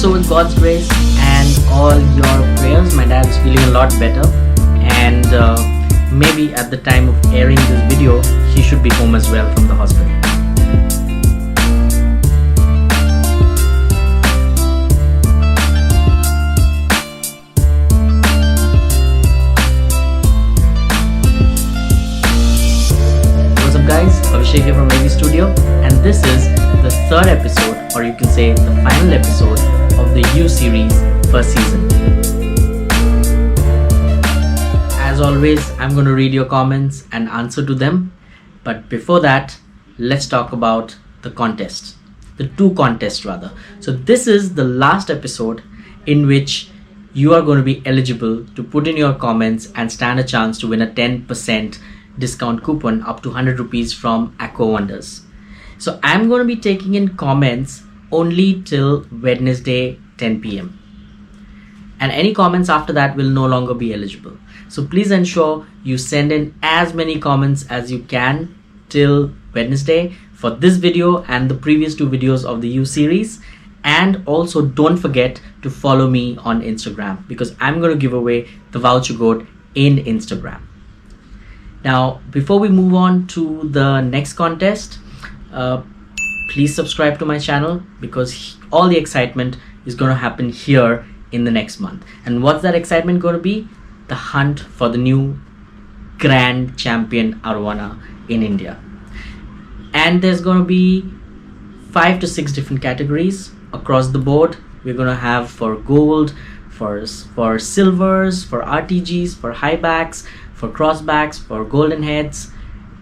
So with God's grace and all your prayers, my dad's feeling a lot better, and maybe at the time of airing this video, he should be home as well from the hospital. What's up guys, Abhishek here from AV Studio, and this is the third episode, or you can say the final episode of the U series first season. As always, I'm going to read your comments and answer to them, but before that, let's talk about the contest, the two contests rather. So this is the last episode in which you are going to be eligible to put in your comments and stand a chance to win a 10% discount coupon up to 100 rupees from Aqua Wonders. So I'm going to be taking in comments only till Wednesday 10 p.m. and any comments after that will no longer be eligible. So please ensure you send in as many comments as you can till Wednesday for this video and the previous two videos of the U series. And also don't forget to follow me on Instagram, because I'm going to give away the voucher code in Instagram. Now, before we move on to the next contest, please subscribe to my channel, because all the excitement is going to happen here in the next month. And what's that excitement going to be? The hunt for the new grand champion Arowana in India. And there's going to be 5 to 6 different categories across the board. We're going to have for gold, for silvers, for RTGs, for high backs, for crossbacks, for golden heads,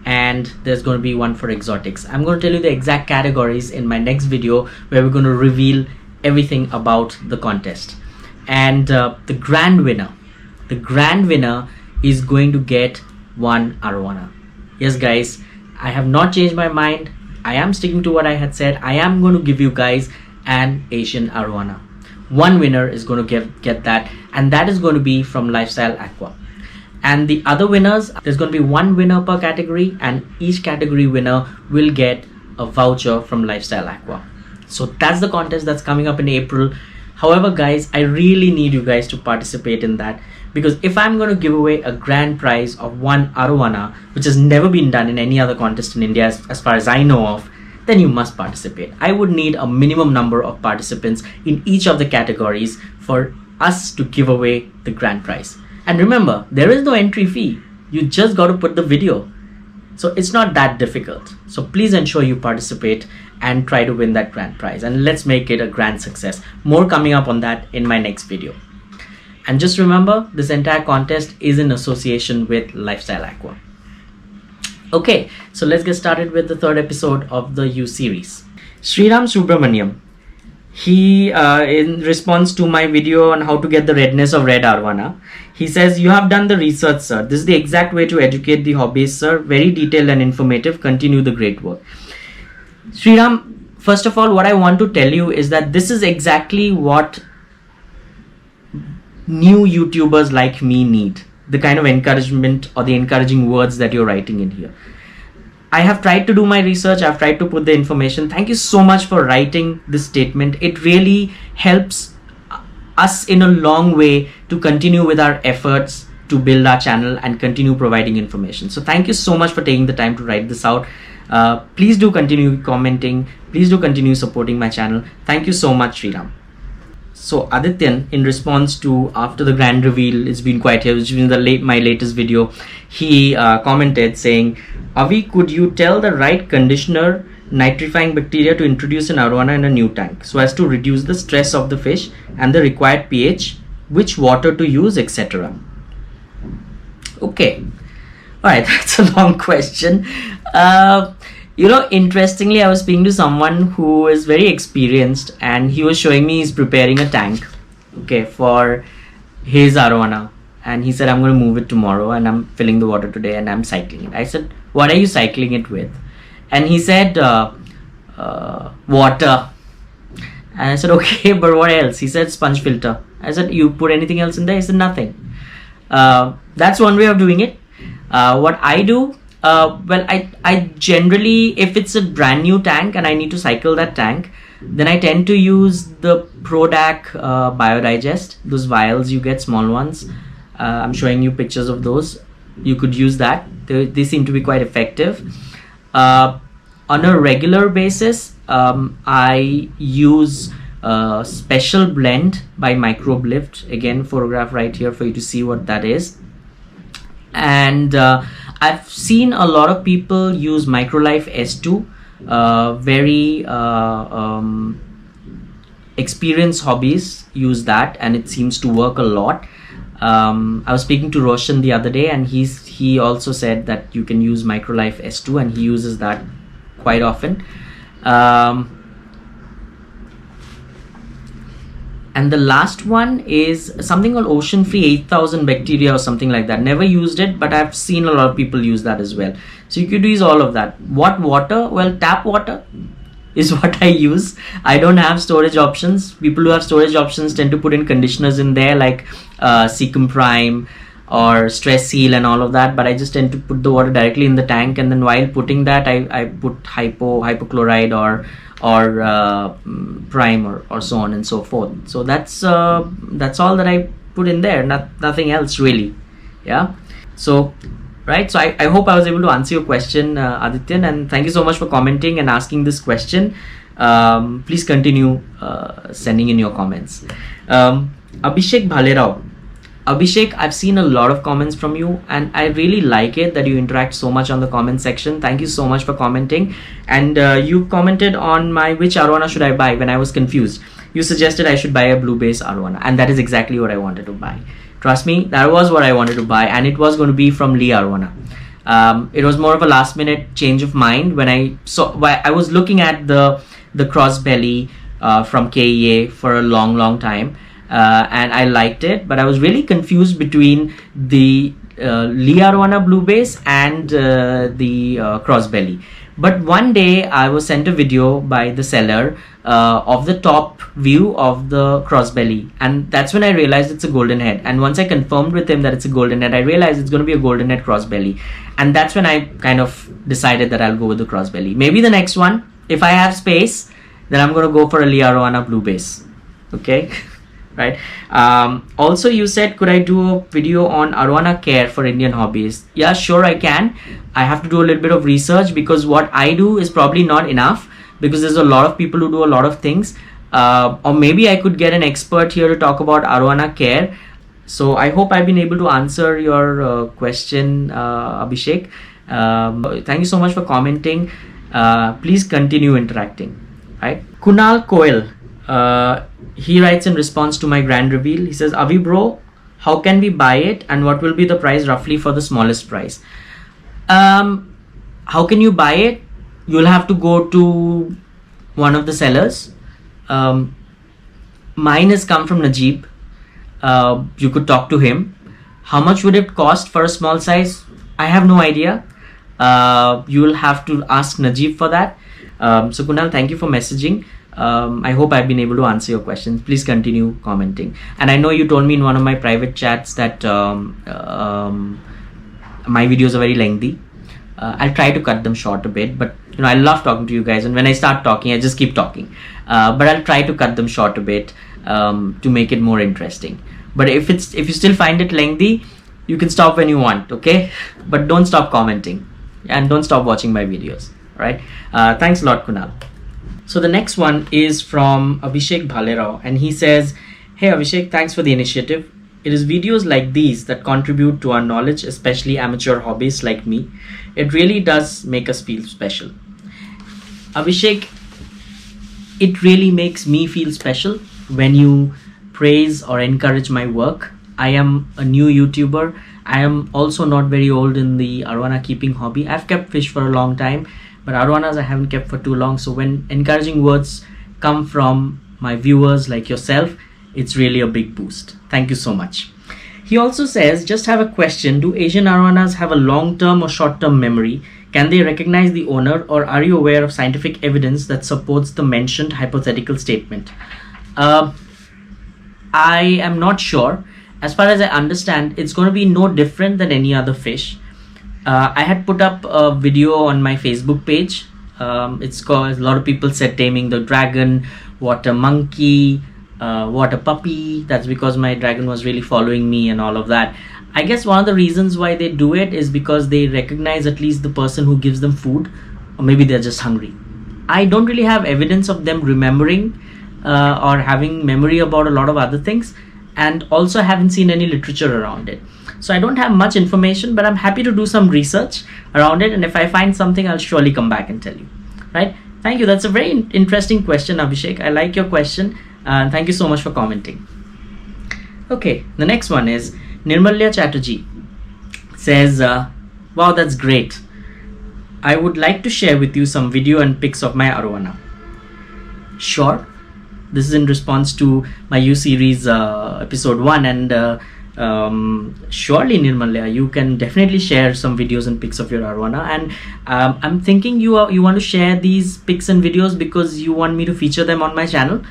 and there's going to be one for exotics. I'm going to tell you the exact categories in my next video, where we're going to reveal everything about the contest. And the grand winner is going to get one Arowana. Yes guys, I have not changed my mind. I am sticking to what I had said. I am going to give you guys an Asian Arowana. One winner is going to get that, and that is going to be from Lifestyle Aqua. And the other winners, there's going to be one winner per category, and each category winner will get a voucher from Lifestyle Aqua. So that's the contest that's coming up in April. However guys, I really need you guys to participate in that, because if I'm going to give away a grand prize of one Arowana, which has never been done in any other contest in India as far as I know of, then you must participate. I would need a minimum number of participants in each of the categories for us to give away the grand prize. And remember, there is no entry fee. You just got to put the video. So it's not that difficult. So please ensure you participate and try to win that grand prize. And let's make it a grand success. More coming up on that in my next video. And just remember, this entire contest is in association with Lifestyle Aqua. Okay, so let's get started with the third episode of the U series. Sriram Subramaniam. He, in response to my video on how to get the redness of red Arowana, he says, "You have done the research, sir. This is the exact way to educate the hobbyists, sir. Very detailed and informative. Continue the great work." Sriram, first of all, what I want to tell you is that this is exactly what new YouTubers like me need. The kind of encouragement or the encouraging words that you're writing in here. I have tried to do my research. I've tried to put the information. Thank you so much for writing this statement. It really helps us in a long way to continue with our efforts to build our channel and continue providing information. So thank you so much for taking the time to write this out. Please do continue commenting. Please do continue supporting my channel. Thank you so much, Sriram. So Adityan, in response to after the grand reveal, it's been quite here, which is my latest video, he commented saying, "Avi, could you tell the right conditioner nitrifying bacteria to introduce an Arowana in a new tank so as to reduce the stress of the fish and the required pH, which water to use, etc." Okay, all right, that's a long question. Interestingly, I was speaking to someone who is very experienced, and he was showing me he's preparing a tank, okay, for his Arowana. And he said, "I'm going to move it tomorrow, and I'm filling the water today, and I'm cycling it." I said, "What are you cycling it with?" And he said, "Water." And I said, "Okay, but what else?" He said, "Sponge filter." I said, "You put anything else in there?" He said, "Nothing." That's one way of doing it. What I do, Well, I generally, if it's a brand new tank and I need to cycle that tank, then I tend to use the Prodac Biodigest, those vials you get, small ones. I'm showing you pictures of those. You could use that. They seem to be quite effective. On a regular basis, I use a special blend by Microbe Lift. Again, photograph right here for you to see what that is. And I've seen a lot of people use Microlife S2. Very experienced hobbies use that, and it seems to work a lot. I was speaking to Roshan the other day, and he also said that you can use Microlife S2, and he uses that quite often. And the last one is something called Ocean Free 8000 Bacteria or something like that. Never used it, but I've seen a lot of people use that as well. So you could use all of that. What water? Well, tap water is what I use. I don't have storage options. People who have storage options tend to put in conditioners in there, like Secum Prime or Stress Seal and all of that, but I just tend to put the water directly in the tank, and then while putting that I put hypochlorite or Prime or so on and so forth. So that's all that I put in there, nothing else really. Yeah, so right, so I hope I was able to answer your question, Adityan, and thank you so much for commenting and asking this question. Please continue sending in your comments. Abhishek Bhalerao. Abhishek, I've seen a lot of comments from you, and I really like it that you interact so much on the comment section. Thank you so much for commenting. And you commented on my which Arowana should I buy when I was confused. You suggested I should buy a blue base Arowana, and that is exactly what I wanted to buy. Trust me, that was what I wanted to buy, and it was going to be from Lee Arowana. It was more of a last minute change of mind when I was looking at the crossbelly from KEA for a long time. And I liked it, but I was really confused between the Lee Arowana blue base and the crossbelly. But one day I was sent a video by the seller of the top view of the crossbelly, and that's when I realized it's a golden head. And once I confirmed with him that it's a golden head, I realized it's going to be a golden head crossbelly, and that's when I kind of decided that I'll go with the crossbelly. Maybe the next one, if I have space, then I'm going to go for a Lee Arowana blue base. Okay. Right. Also, you said, could I do a video on Arowana care for Indian hobbies? Yeah, sure, I can. I have to do a little bit of research, because what I do is probably not enough, because there's a lot of people who do a lot of things. Or maybe I could get an expert here to talk about Arowana care. So I hope I've been able to answer your question, Abhishek. Thank you so much for commenting. Please continue interacting. Right. Kunal Koel. He writes in response to my grand reveal. He says, Avi bro, how can we buy it, and what will be the price roughly for the smallest price? How can you buy it? You'll have to go to one of the sellers. Mine has come from Najib. You could talk to him. How much would it cost for a small size? I have no idea. You'll have to ask Najib for that. So Kunal, thank you for messaging. I hope I've been able to answer your questions. Please continue commenting. And I know you told me in one of my private chats that my videos are very lengthy. I'll try to cut them short a bit, but I love talking to you guys, and when I start talking, I just keep talking. But I'll try to cut them short a bit to make it more interesting. But if you still find it lengthy, you can stop when you want, okay? But don't stop commenting, and don't stop watching my videos. Right? Thanks a lot, Kunal. So the next one is from Abhishek Bhalerao, and he says, hey Abhishek, thanks for the initiative. It is videos like these that contribute to our knowledge, especially amateur hobbyists like me. It really does make us feel special. Abhishek, it really makes me feel special when you praise or encourage my work. I am a new YouTuber. I am also not very old in the Arowana keeping hobby. I've kept fish for a long time, but Arowanas I haven't kept for too long. So when encouraging words come from my viewers like yourself, it's really a big boost. Thank you so much. He also says, just have a question. Do Asian Arowanas have a long-term or short-term memory? Can they recognize the owner, or are you aware of scientific evidence that supports the mentioned hypothetical statement? I am not sure. As far as I understand, it's going to be no different than any other fish. I had put up a video on my Facebook page. It's called, a lot of people said Taming the Dragon, what a monkey, what a puppy. That's because my dragon was really following me and all of that. I guess one of the reasons why they do it is because they recognize at least the person who gives them food, or maybe they're just hungry. I don't really have evidence of them remembering or having memory about a lot of other things, and also haven't seen any literature around it. So I don't have much information, but I'm happy to do some research around it, and if I find something, I'll surely come back and tell you. Right? Thank you. That's a very interesting question, Abhishek. I like your question, and thank you so much for commenting. Okay, the next one is Nirmalya Chatterjee says, wow, that's great. I would like to share with you some video and pics of my arowana. Sure. This is in response to my U series episode 1, and surely Nirmalya, you can definitely share some videos and pics of your arowana, and I'm thinking you want to share these pics and videos because you want me to feature them on my channel,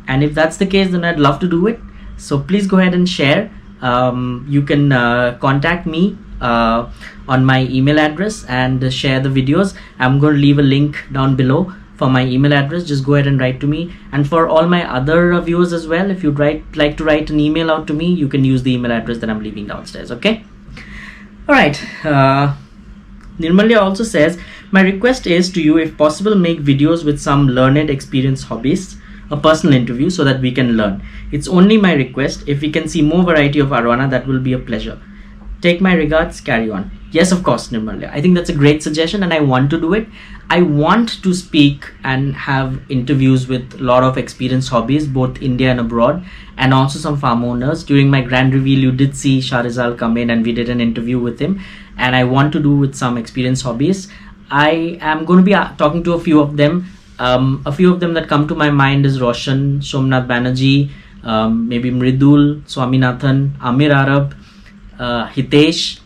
and if that's the case, then I'd love to do it. So please go ahead and share. You can contact me on my email address and share the videos. I'm going to leave a link down below for my email address. Just go ahead and write to me, and for all my other viewers as well, if you'd like to write an email out to me, you can use the email address that I'm leaving downstairs. Okay, all right. Nirmalya also says, my request is to you, if possible, make videos with some learned, experienced hobbyists, a personal interview, so that we can learn. It's only my request. If we can see more variety of arowana, that will be a pleasure. Take my regards, carry on. Yes, of course, Nirmalya. I think that's a great suggestion, and I want to do it. I want to speak and have interviews with a lot of experienced hobbyists, both India and abroad, and also some farm owners. During my grand reveal, you did see Shahrizal come in and we did an interview with him, and I want to do with some experienced hobbyists. I am going to be talking to a few of them. A few of them that come to my mind is Roshan, Somnath Banerjee, maybe Mridul, Swaminathan, Amir Arab, Hitesh.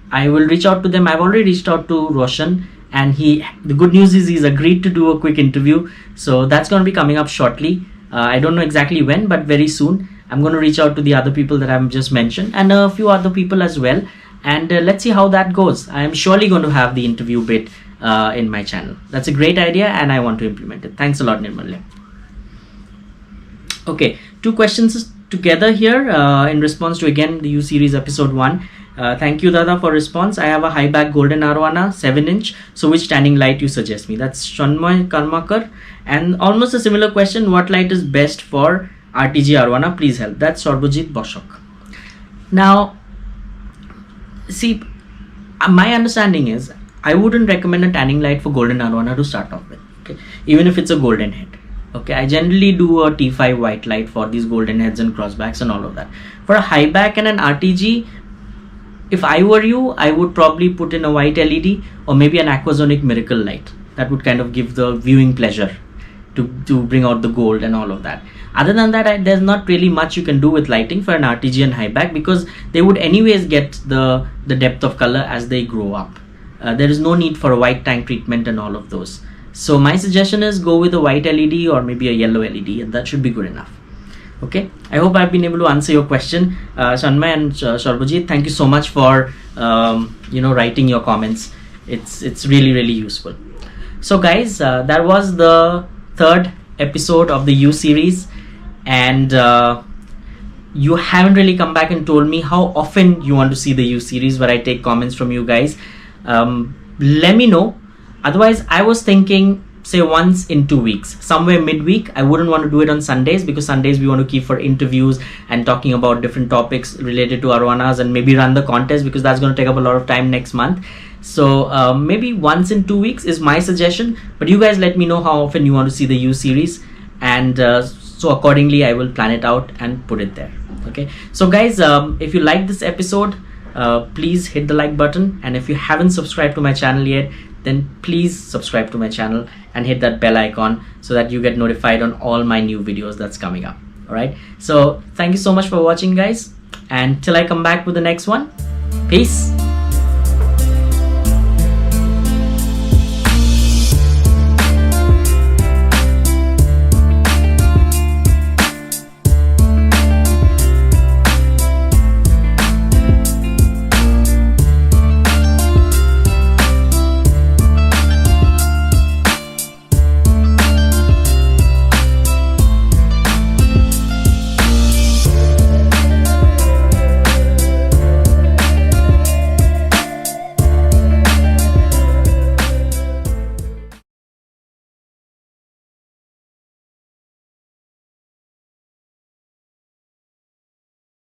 I will reach out to them. I've already reached out to Roshan, and the good news is he's agreed to do a quick interview, so that's going to be coming up shortly. I don't know exactly when, but very soon. I'm going to reach out to the other people that I've just mentioned, and a few other people as well, and let's see how that goes. I am surely going to have the interview bit in my channel. That's a great idea, and I want to implement it. Thanks a lot, Nirmalya. Okay, 2 questions together here in response to, again, the U series episode 1. Thank you, Dada, for response. I have a high back golden arowana, 7-inch. So which tanning light you suggest me? That's Shanmoy Karmakar. And almost a similar question. What light is best for RTG arowana? Please help. That's Sorbojit Boshok. Now, see, my understanding is I wouldn't recommend a tanning light for golden arowana to start off with. Okay, even if it's a golden head. Okay, I generally do a T5 white light for these golden heads and crossbacks and all of that. For a high back and an RTG, if I were you, I would probably put in a white LED or maybe an aquasonic miracle light. That would kind of give the viewing pleasure to bring out the gold and all of that. Other than that, there's not really much you can do with lighting for an RTG and high back, because they would anyways get the depth of color as they grow up. There is no need for a white tank treatment and all of those. So my suggestion is go with a white LED or maybe a yellow LED, and that should be good enough. Okay, I hope I've been able to answer your question, Shanmay and Sharbajit. Thank you so much for writing your comments. It's really useful. So guys, that was the 3rd episode of the U series, and you haven't really come back and told me how often you want to see the U series, where I take comments from you guys. Let me know. Otherwise, I was thinking, say, once in 2 weeks, somewhere midweek. I wouldn't want to do it on Sundays, because Sundays we want to keep for interviews and talking about different topics related to arowanas, and maybe run the contest, because that's going to take up a lot of time next month. So maybe once in 2 weeks is my suggestion, but you guys let me know how often you want to see the U series, and so accordingly I will plan it out and put it there. Okay, so guys, if you like this episode, please hit the like button, and if you haven't subscribed to my channel yet, then please subscribe to my channel and hit that bell icon so that you get notified on all my new videos that's coming up. All right, so thank you so much for watching, guys, and till I come back with the next one, peace.